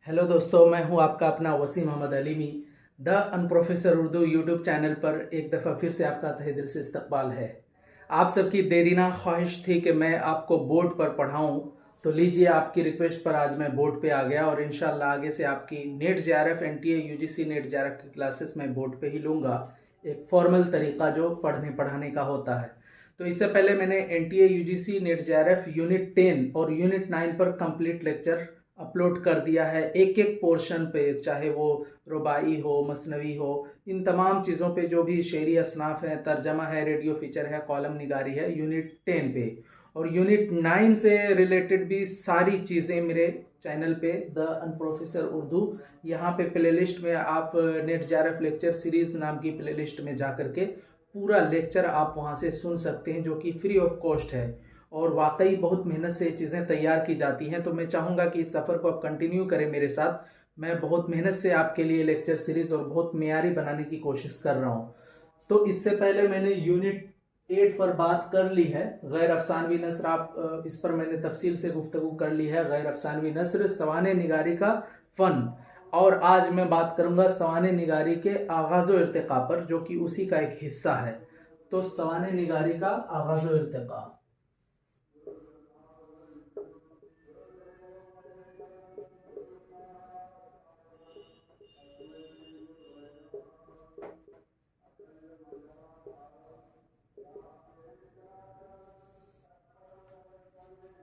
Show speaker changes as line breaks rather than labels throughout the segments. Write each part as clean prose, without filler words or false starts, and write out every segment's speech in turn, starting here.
Hello दोस्तों, मैं हूं आपका अपना Waseem Ahmad Alimi. The unprofessor Urdu YouTube channel पर एक दफ़ा फिर से आपका तहे दिल से इस्तकबाल है। आप सबकी देरीना ख्वाहिश थी कि मैं आपको बोर्ड पर पढ़ाऊं, तो लीजिए आपकी रिक्वेस्ट पर आज मैं बोर्ड पे आ गया और इंशाल्लाह आगे से आपकी net JRF NTA UGC net JRF की क्लासेस मैं बोर्ड पे ही लूँगा। एक फॉर्मल तरीका जो पढ़ने पढ़ाने का होता है। तो इससे पहले मैंने NTA UGC net JRF unit 10 और यूनिट 9 पर कंप्लीट लेक्चर अपलोड कर दिया है। एक एक पोर्शन पे, चाहे वो रुबाई हो, मसनवी हो, इन तमाम चीज़ों पे जो भी शेरी असनाफ है, तर्जमा है, रेडियो फीचर है, कॉलम निगारी है, यूनिट 10 पे और यूनिट 9 से रिलेटेड भी सारी चीज़ें मेरे चैनल पे द अनप्रोफेसर उर्दू, यहाँ पे प्लेलिस्ट में आप नेट जेआरएफ लेक्चर सीरीज़ नाम की प्लेलिस्ट में जा करके पूरा लेक्चर आप वहाँ से सुन सकते हैं, जो कि फ्री ऑफ कॉस्ट है और वाकई बहुत मेहनत से चीज़ें तैयार की जाती हैं। तो मैं चाहूँगा कि इस सफ़र को आप कंटिन्यू करें मेरे साथ। मैं बहुत मेहनत से आपके लिए लेक्चर सीरीज़ और बहुत मेयारी बनाने की कोशिश कर रहा हूँ। तो इससे पहले मैंने यूनिट 8 पर बात कर ली है, गैर अफसानवी नसर। आप इस पर मैंने तफसील से गुफ्तगू कर ली है, गैर अफसानवी नसर, सवाने निगारी का फ़न। और आज मैं बात करूँगा सवाने निगारी के आगाज़ व इर्तिक़ा पर, जो कि उसी का एक हिस्सा है। तो सवाने निगारी का आगाज़ व इर्तिक़ा।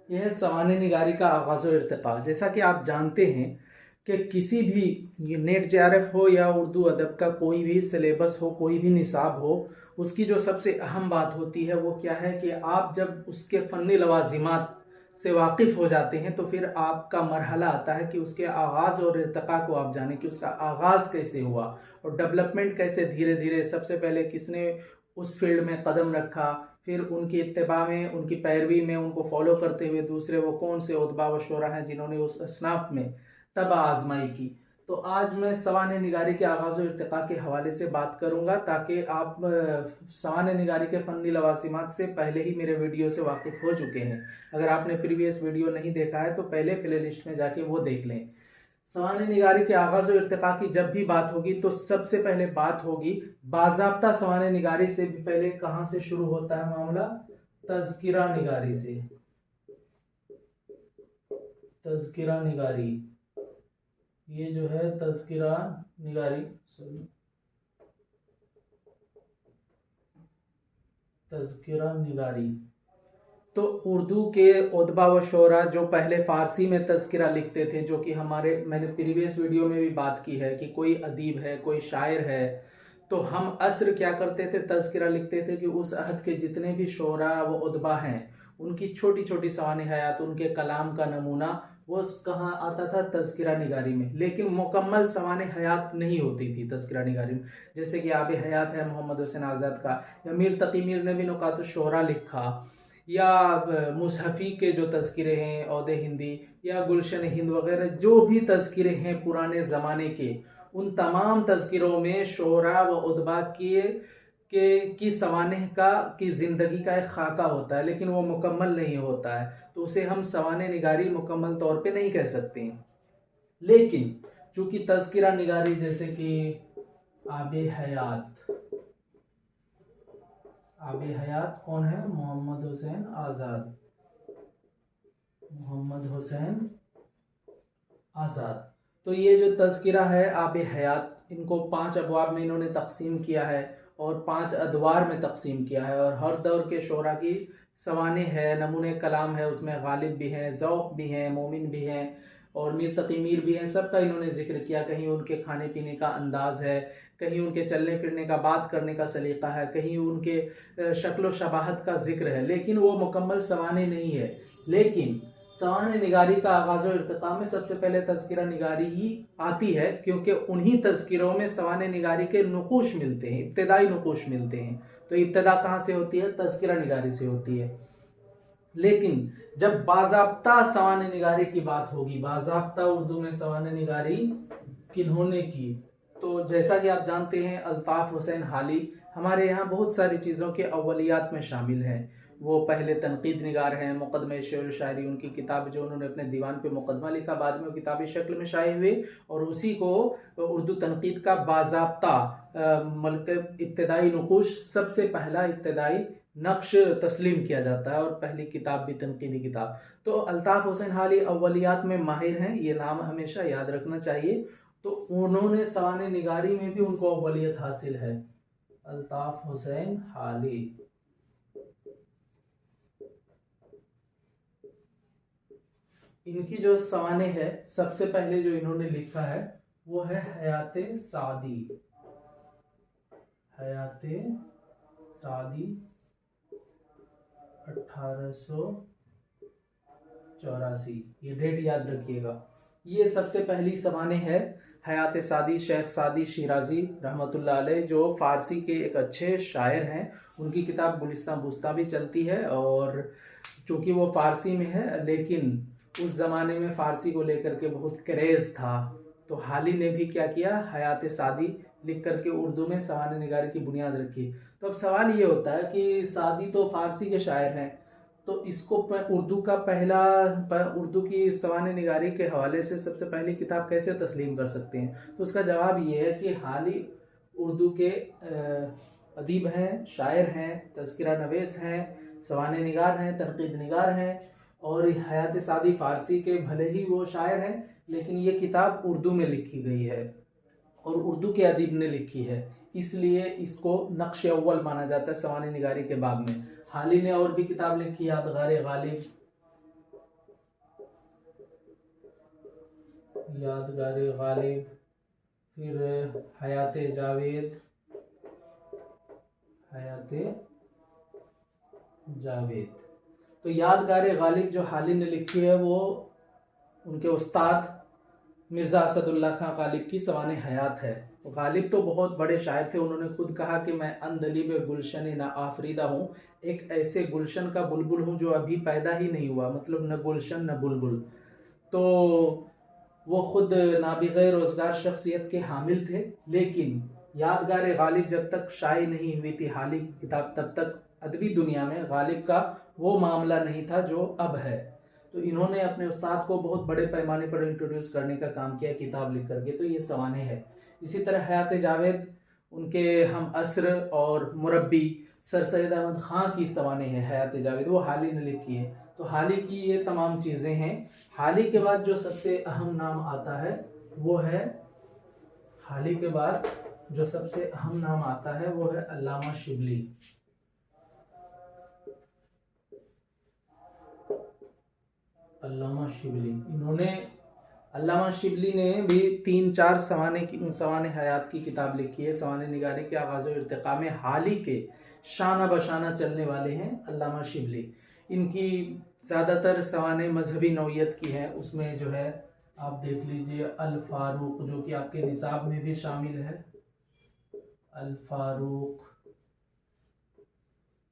यह है सवाने निगारी का आगाज़ व इर्तिक़ा। जैसा कि आप जानते हैं कि किसी भी, ये नेट जेआरएफ हो या उर्दू अदब का कोई भी सिलेबस हो, कोई भी निसाब हो, उसकी जो सबसे अहम बात होती है वो क्या है कि आप जब उसके फ़नी लवाजिमात से वाकिफ़ हो जाते हैं तो फिर आपका मरहला आता है कि उसके आगाज़ और इर्तिक़ा को आप जानें कि उसका आगाज़ कैसे हुआ और डेवलपमेंट कैसे धीरे धीरे, सबसे पहले किसने उस फील्ड में कदम रखा, फिर उनकी इत्तिबा में, उनकी पैरवी में, उनको फॉलो करते हुए दूसरे वो कौन से उतबा व शोरा हैं जिन्होंने उस असनाफ में तबा आजमाई की। तो आज मैं सवाने निगारी के आगाज़ व इर्तिक़ा के हवाले से बात करूँगा, ताकि आप सवाने निगारी के फ़नी लवासिमात से पहले ही मेरे वीडियो से वाकिफ़ हो चुके हैं। अगर आपने प्रीवियस वीडियो नहीं देखा है तो पहले प्ले लिस्ट में जाके वो देख लें। सवाने निगारी के आगाज़ व इर्तिक़ा की जब भी बात होगी तो सबसे पहले बात होगी बाज़ाब्ता सवाने निगारी से भी पहले कहाँ से शुरू होता है मामला? तज़किरा निगारी से। तज़किरा निगारी, ये जो है तज़किरा निगारी, सॉरी, तज़किरा निगारी। तो उर्दू के उदबा व शोरा जो पहले फ़ारसी में तज़किरा लिखते थे, जो कि हमारे, मैंने प्रीवियस वीडियो में भी बात की है कि कोई अदीब है, कोई शायर है, तो हम असर क्या करते थे, तज़किरा लिखते थे कि उस अहद के जितने भी शोरा व उदबा हैं उनकी छोटी छोटी सवाने हयात, उनके कलाम का नमूना वो कहाँ आता था? तज़किरा निगारी में। लेकिन मुकम्मल सवाने हयात नहीं होती थी तज़किरा निगारी में। जैसे कि आब हयात है मोहम्मद हुसैन आज़ाद का, या मीर तकी मीर ने भी नुकात शोरा लिखा, या मुसहफ़ी के जो तज़किरे हैं औदे हिंदी या गुलशन हिंद वगैरह, जो भी तज़किरे हैं पुराने ज़माने के, उन तमाम तज़किरों में शोरा व उदबा की सवानेह का, की ज़िंदगी का एक खाका होता है, लेकिन वो मुकम्मल नहीं होता है, तो उसे हम सवाने निगारी मुकम्मल तौर पे नहीं कह सकते हैं। लेकिन चूँकि तज़किरा निगारी, जैसे कि आबे हयात, आबे हयात कौन है? मोहम्मद हुसैन आज़ाद, मोहम्मद हुसैन आज़ाद। तो ये जो तज़किरा है आबे हयात, इनको 5 अबवाब में इन्होंने तकसीम किया है और 5 अदवार में तकसीम किया है, और हर दौर के शोरा की सवाने है, नमूने कलाम है, उसमें गालिब भी हैं, ज़ौक़ भी हैं, मोमिन भी हैं और मीर तकी मीर भी हैं। सबका इन्होंने जिक्र किया। कहीं उनके खाने पीने का अंदाज़ है, कहीं उनके चलने फिरने का, बात करने का सलीक़ा है, कहीं उनके शक्ल व शबाहत का जिक्र है, लेकिन वो मुकम्मल सवाने नहीं है। लेकिन सवाने निगारी का आगाज़ व इर्तिक़ा में सबसे पहले तज़किरा निगारी ही आती है, क्योंकि उन्हीं तज़किरों में सवाने निगारी के नुक़ूश मिलते हैं, इब्तिदाई नुक़ूश मिलते हैं। तो इब्तिदा कहाँ से होती है? तज़किरा निगारी से होती है। लेकिन जब बाज़ाब्ता सवाने निगारी की बात होगी, बाज़ाब्ता उर्दू में सवाने निगारी किन्होंने की, तो जैसा कि आप जानते हैं अल्ताफ़ हुसैन हाली हमारे यहाँ बहुत सारी चीज़ों के अव्वलियात में शामिल हैं। वो पहले तनकीद निगार हैं। मुकदमे शेर व शायरी उनकी किताब जो उन्होंने अपने दीवान पे मुकदमा लिखा, बाद में वो किताबी शक्ल में शाये हुए और उसी को उर्दू तनकीद का बाज़ाब्ता मतलब इब्तदाई नक़ूश, सबसे पहला इब्तदाई नक्श तस्लीम किया जाता है और पहली किताब भी तनकीदी किताब। तो अल्ताफ़ हुसैन हाली अव्वलियात में माहिर हैं, ये नाम हमेशा याद रखना चाहिए। तो उन्होंने सवाने निगारी में भी उनको अव्वलियत हासिल है, अल्ताफ़ हुसैन हाली। इनकी जो सवाने है सबसे पहले जो इन्होंने लिखा है वो है हयाते सादी। हयाते सादी 1884, ये डेट याद रखिएगा। ये सबसे पहली सवाने है हयात सादी, शेख सादी शिराजी रहमतुल्लाह अलैह, जो फ़ारसी के एक अच्छे शायर हैं। उनकी किताब गुलिस्तान बुस्ता भी चलती है और चूँकि वो फ़ारसी में है, लेकिन उस ज़माने में फ़ारसी को लेकर के बहुत क्रेज़ था, तो हाली ने भी क्या किया, हयात सादी लिख करके उर्दू में सवाने निगारी की बुनियाद रखी। तो अब सवाल ये होता है कि सादी तो फ़ारसी के शायर हैं, तो इसको उर्दू का उर्दू की सवाने निगारी के हवाले से सबसे पहली किताब कैसे तस्लीम कर सकते हैं? तो उसका जवाब ये है कि हाली उर्दू के अदीब हैं, शायर हैं, तज़किरा नवीस हैं, सवाने निगार हैं, तनकीद निगार हैं। और हयात सादी फ़ारसी के भले ही वो शायर हैं, लेकिन ये किताब उर्दू में लिखी गई है और उर्दू के अदीब ने लिखी है, इसलिए इसको नक्श अव्वल माना जाता है सवाने निगारी के बाब में। हाली ने और भी किताब लिखी, यादगार गालिब, यादगार गालिब, फिर हयात जावेद, हयात जावेद। तो यादगार गालिब जो हाली ने लिखी है वो उनके उस्ताद मिर्ज़ा असदुल्ला खां गालिब की सवाने हयात है। गालिब तो बहुत बड़े शायर थे, उन्होंने खुद कहा कि मैं अंदलीब गुलशन न आफरीदा हूँ, एक ऐसे गुलशन का बुलबुल हूँ जो अभी पैदा ही नहीं हुआ, मतलब न गुलशन न बुलबुल। तो वो खुद नाबिग़े रोज़गार शख्सियत के हामिल थे, लेकिन यादगार गालिब जब तक शाये नहीं हुई थी हाली की किताब, तब तक अदबी दुनिया में गालिब का वो मामला नहीं था जो अब है। तो इन्होंने अपने उस्ताद को बहुत बड़े पैमाने पर इंट्रोड्यूस करने का काम किया किताब लिख करके, तो ये सवाने हैं। इसी तरह हयात जावेद उनके हम असर और मुरब्बी सर सैयद अहमद ख़ां की सवाने हैं हयात जावेद, वो हाली ने लिखी है। तो हाली की ये तमाम चीज़ें हैं। हाली के बाद जो सबसे अहम नाम आता है वो है, हाली के बाद जो सबसे अहम नाम आता है वो है अल्लामा शिबली। अल्लामा शिबली, अल्लामा शिबली ने भी 3-4 सवाने हयात की किताब लिखी है। सवाने निगारी के आगाज़ और इर्तिक़ा में हाली के शाना बशाना चलने वाले हैं अल्लामा शिबली। इनकी ज़्यादातर सवाने मजहबी नौइयत की हैं। उसमें जो है आप देख लीजिए अल फारूक, जो कि आपके निसाब में भी शामिल है, अल फारूक,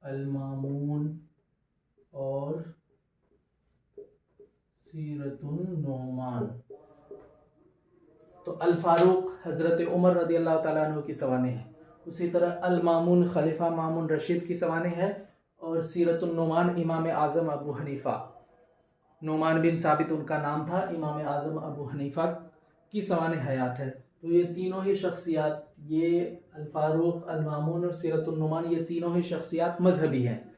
अल मामून और सीरतुन नोमान। तो अल फारूक हज़रत उमर रदी अल्लाह ताला अन्हु की सवाने हैं। उसी तरह अल मामून खलीफा मामून रशीद की सवाने हैं और सीरतुन नोमान इमाम आज़म अबू हनीफ़ा, नोमान बिन साबित उनका नाम था, इमाम आज़म अबू हनीफ़ा की सवाने हयात है। तो ये तीनों ही शख्सियात, ये अल फारूक, अल मामून और सीरतुन नोमान, ये तीनों ही शख्सियात मजहबी हैं।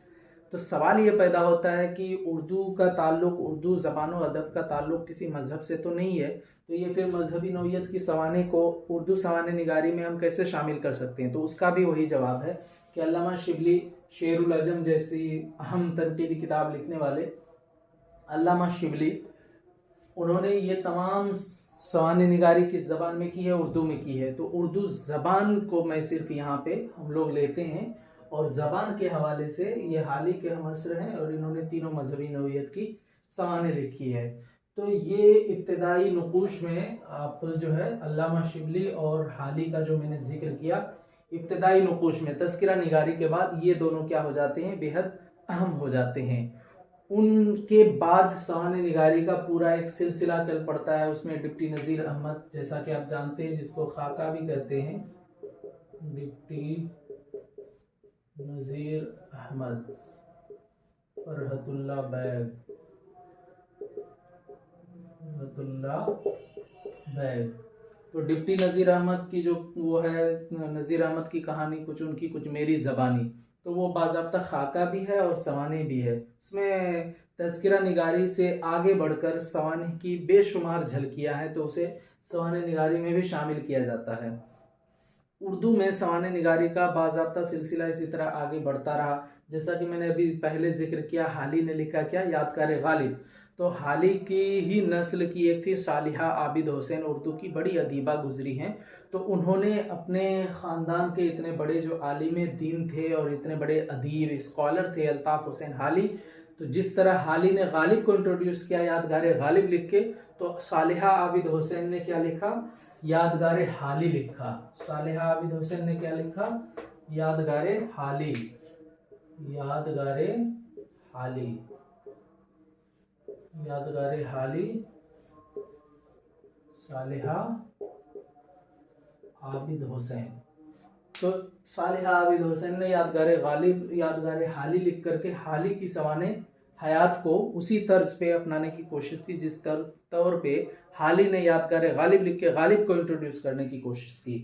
तो सवाल ये पैदा होता है कि उर्दू का ताल्लुक़, उर्दू ज़बान व अदब का ताल्लुक़ किसी मज़हब से तो नहीं है, तो ये फिर मजहबी नौइयत की सवाने को उर्दू सवाने निगारी में हम कैसे शामिल कर सकते हैं? तो उसका भी वही जवाब है कि अल्लामा शिबली शेरुल अजम जैसी अहम तनकीदी किताब लिखने वाले अल्लामा शिबली, उन्होंने ये तमाम सवाने निगारी किस ज़बान में की है? उर्दू में की है। तो उर्दू ज़बान को मैं सिर्फ यहाँ पे हम लोग लेते हैं और ज़बान के हवाले से ये हाली के हम असर हैं और इन्होंने तीनों मजहबी नौइयत की सवाने लिखी है। तो ये इब्तदाई नक़ूश में आप जो है अल्लामा शिबली और हाली का जो मैंने जिक्र किया, इब्तदाई नक़ूश में तज़किरा निगारी के बाद ये दोनों क्या हो जाते हैं? बेहद अहम हो जाते हैं। उनके बाद सवाने निगारी का पूरा एक सिलसिला चल पड़ता है। उसमें डिप्टी नज़ीर अहमद, जैसा कि आप जानते हैं, जिसको खाका भी कहते हैं, डिप्टी नज़ीर अहमद, फरहतुल्लाह बैग, फरहतुल्लाह बैग। तो डिप्टी नज़ीर अहमद की जो वो है, नज़ीर अहमद की कहानी कुछ उनकी कुछ मेरी ज़बानी, तो वो बाज़ाब्ता खाका भी है और सवानी भी है। उसमें तज़किरा निगारी से आगे बढ़कर सवानी की बेशुमार झलकियाँ हैं, तो उसे सवानी निगारी में भी शामिल किया जाता है। उर्दू में सवाने निगारी का बाज़ाब्ता सिलसिला इसी तरह आगे बढ़ता रहा। जैसा कि मैंने अभी पहले जिक्र किया, हाली ने लिखा क्या, यादगार गालिब। तो हाली की ही नस्ल की एक थी सालिहा आबिद हुसैन, उर्दू की बड़ी अदीबा गुजरी हैं। तो उन्होंने अपने ख़ानदान के इतने बड़े जो आलिम दीन थे और इतने बड़े अदीब स्कॉलर थे अल्ताफ़ हुसैन हाली, तो जिस तरह हाली ने गालिब को इंट्रोड्यूस किया यादगार गालिब लिख के, तो सालिहा आबिद हुसैन ने क्या लिखा, यादगार हाली लिखा। सालिहा आबिद हुसैन ने क्या लिखा, यादगार हाली, यादगार हाली, यादगार हाली, सालिहा आबिद हुसैन। तो सालिहा आबिद हुसैन ने यादगार गालिब, यादगार हाली लिख करके हाली की सवाने हयात को उसी तर्ज पे अपनाने की कोशिश की जिस तौर पे हाली ने यादगार गालिब लिख के गालिब को इंट्रोड्यूस करने की कोशिश की।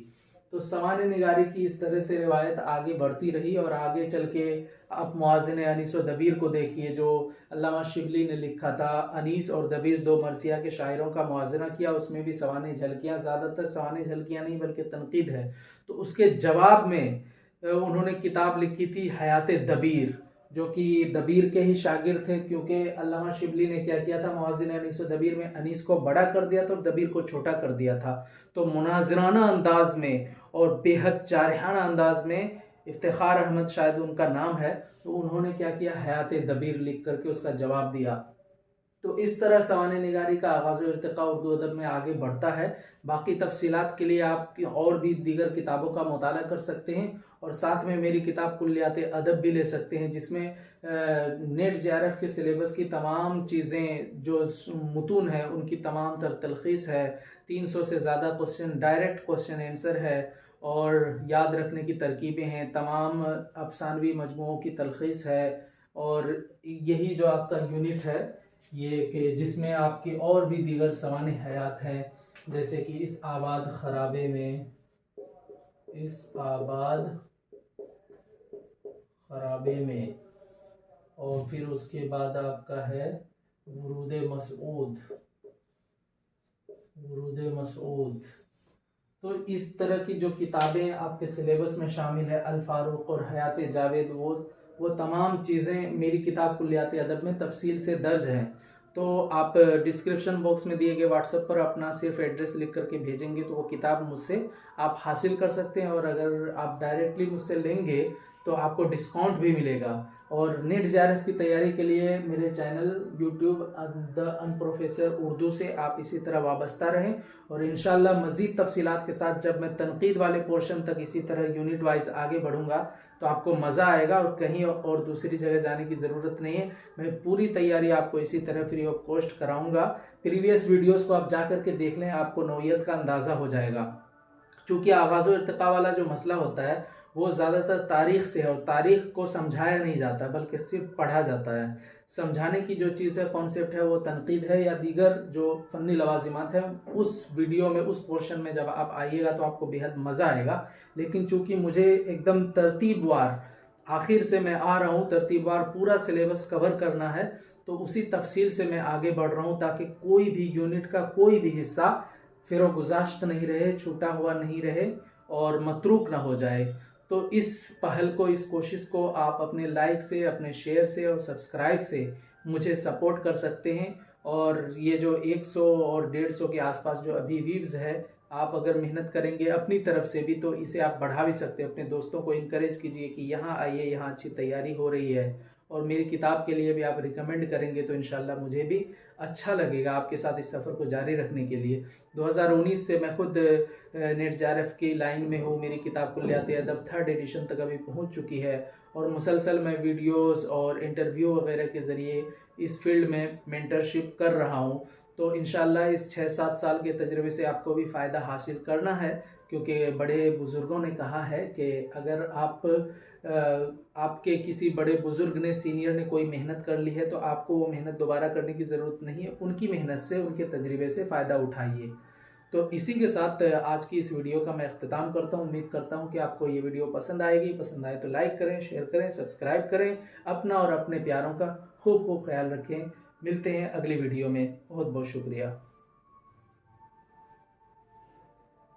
तो सवाने निगारी की इस तरह से रिवायत आगे बढ़ती रही और आगे चल के आप मुआज़िन अनीस और दबीर को देखिए, जो अल्लामा शिबली ने लिखा था। अनीस और दबीर दो मरसिया के शायरों का मुआज़ना किया, उसमें भी सवाने झलकियाँ, ज़्यादातर सवाने झलकियाँ नहीं बल्कि तनकीद है। तो उसके जवाब में उन्होंने किताब लिखी थी हयात दबीर, जो कि दबीर के ही शागिर्द थे, क्योंकि अल्लामा शिबली ने क्या किया था, मुआज़िन अनीस और दबीर में अनीस को बड़ा कर दिया था और दबीर को छोटा कर दिया था। तो मुनाज़राना अंदाज में और बेहद जारहाना अंदाज में, इफ्तिखार अहमद शायद उनका नाम है, तो उन्होंने क्या किया, हयात दबीर लिख करके उसका जवाब दिया। तो इस तरह सवाने निगारी का आगाज़ इर्तिक़ा उर्दू अदब में आगे बढ़ता है। बाकी तफसीलात के लिए आप और भी दीगर किताबों का मुताला कर सकते हैं और साथ में मेरी किताब कुल्लियात अदब भी ले सकते हैं, जिसमें नेट JRF के सिलेबस की तमाम चीज़ें जो मुतून है उनकी तमाम तर तलख़ीस है। 300 से ज़्यादा क्वेश्चन, डायरेक्ट क्वेश्चन आंसर है और याद रखने की तरकीबें हैं, तमाम अफसानवी मजमूओं की तलख़ीस है। और यही जो आपका यूनिट है ये कि जिसमें आपकी और भी दीगर सवाने हयात हैं, जैसे कि इस आबाद खराबे में, इस आबाद खराबे में, और फिर उसके बाद आपका है वुरूद मसऊद, वुरूद मसऊद। तो इस तरह की जो किताबें आपके सिलेबस में शामिल है, अल फारूक और हयात जावेद, वो तमाम चीज़ें मेरी किताब कुल्लियात अदब में तफसील से दर्ज हैं। तो आप डिस्क्रिप्शन बॉक्स में दिए गए व्हाट्सएप पर अपना सिर्फ एड्रेस लिख करके भेजेंगे तो वो किताब मुझसे आप हासिल कर सकते हैं, और अगर आप डायरेक्टली मुझसे लेंगे तो आपको डिस्काउंट भी मिलेगा। और नेट JRF की तैयारी के लिए मेरे channel YouTube the unprofessor Urdu से आप इसी तरह वाबस्ता रहें, और इंशाल्लाह मज़ीद तफसीलात के साथ जब मैं तनकीद वाले पोर्शन तक इसी तरह यूनिट वाइज आगे बढ़ूंगा तो आपको मज़ा आएगा और कहीं और दूसरी जगह जाने की ज़रूरत नहीं है। मैं पूरी तैयारी आपको इसी तरह फ्री ऑफ कॉस्ट कराऊंगा। प्रीवियस वीडियोस को आप जा करके देख लें, आपको नौइयत का अंदाज़ा हो जाएगा। चूँकि आगाज़ व इर्तिक़ा वाला जो मसला होता है वो ज़्यादातर तारीख़ से है, और तारीख़ को समझाया नहीं जाता बल्कि सिर्फ पढ़ा जाता है। समझाने की जो चीज़ है, कॉन्सेप्ट है, वो तनकीद है या दीगर जो फ़नी लवाजिमात है, उस वीडियो में, उस पोर्शन में जब आप आइएगा तो आपको बेहद मज़ा आएगा। लेकिन चूँकि मुझे एकदम तरतीबवार, आखिर से मैं आ रहा हूँ, तरतीबवार पूरा सिलेबस कवर करना है, तो उसी तफसील से मैं आगे बढ़ रहा हूँ ताकि कोई भी यूनिट का कोई भी हिस्सा फ़िरोगुज़ाश्त नहीं रहे, छूटा हुआ नहीं रहे और मतरूक ना हो जाए। तो इस पहल को, इस कोशिश को आप अपने लाइक से, अपने शेयर से और सब्सक्राइब से मुझे सपोर्ट कर सकते हैं। और ये जो 100 और 150 के आसपास जो अभी व्यूज़ है, आप अगर मेहनत करेंगे अपनी तरफ से भी तो इसे आप बढ़ा भी सकते हैं। अपने दोस्तों को इनकरेज कीजिए कि यहाँ आइए, यहाँ अच्छी तैयारी हो रही है, और मेरी किताब के लिए भी आप रिकमेंड करेंगे तो इंशाल्लाह मुझे भी अच्छा लगेगा आपके साथ इस सफ़र को जारी रखने के लिए। 2019 से मैं खुद नेट JRF की लाइन में हूँ। मेरी किताब कुल्लियात अदब 3rd एडिशन तक अभी पहुँच चुकी है, और मुसलसल मैं वीडियोस और इंटरव्यू वगैरह के ज़रिए इस फील्ड में मेंटरशिप कर रहा हूँ। तो इंशाल्लाह इस 6-7 साल के तजर्बे से आपको भी फ़ायदा हासिल करना है क्योंकि बड़े बुज़ुर्गों ने कहा है कि अगर आपके किसी बड़े बुज़ुर्ग ने, सीनियर ने कोई मेहनत कर ली है तो आपको वो मेहनत दोबारा करने की ज़रूरत नहीं है, उनकी मेहनत से, उनके तजर्बे से फ़ायदा उठाइए। तो इसी के साथ आज की इस वीडियो का मैं अख्तिताम करता हूँ। उम्मीद करता हूँ कि आपको ये वीडियो पसंद आएगी। पसंद आए तो लाइक करें, शेयर करें, सब्सक्राइब करें। अपना और अपने प्यारों का खूब खूब ख्याल रखें। मिलते हैं अगली वीडियो में। बहुत बहुत शुक्रिया।